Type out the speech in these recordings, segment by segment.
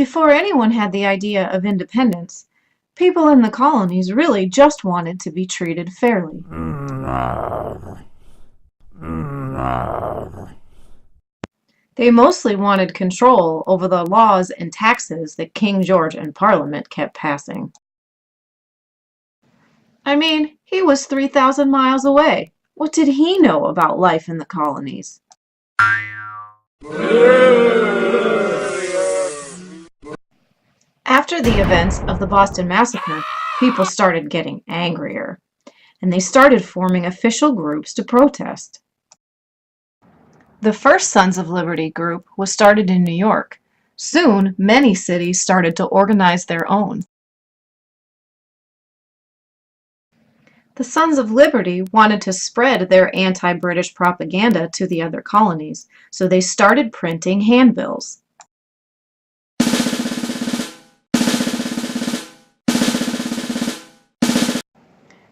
Before anyone had the idea of independence, people in the colonies really just wanted to be treated fairly. They mostly wanted control over the laws and taxes that King George and Parliament kept passing. I mean, he was 3,000 miles away. What did he know about life in the colonies? After the events of the Boston Massacre, people started getting angrier, and they started forming official groups to protest. The first Sons of Liberty group was started in New York. Soon, many cities started to organize their own. The Sons of Liberty wanted to spread their anti-British propaganda to the other colonies, so they started printing handbills.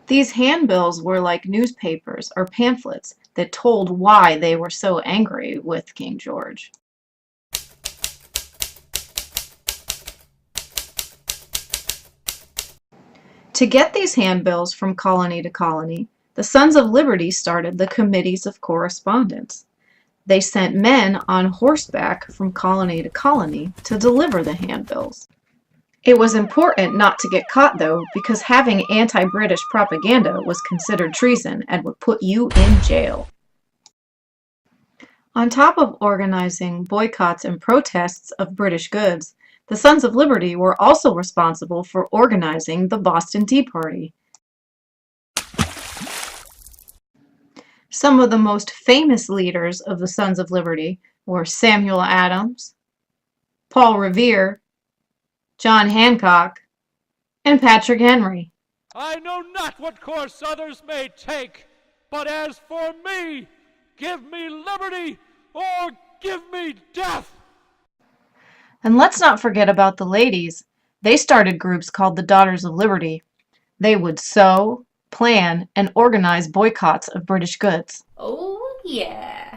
These handbills were like newspapers or pamphlets that told why they were so angry with King George. To get these handbills from colony to colony, the Sons of Liberty started the Committees of Correspondence. They sent men on horseback from colony to colony to deliver the handbills. It was important not to get caught, though, because having anti-British propaganda was considered treason and would put you in jail. On top of organizing boycotts and protests of British goods, the Sons of Liberty were also responsible for organizing the Boston Tea Party. Some of the most famous leaders of the Sons of Liberty were Samuel Adams, Paul Revere, John Hancock, and Patrick Henry. I know not what course others may take, but as for me, give me liberty or give me death. And let's not forget about the ladies. They started groups called the Daughters of Liberty. They would sew, plan, and organize boycotts of British goods. Oh, yeah.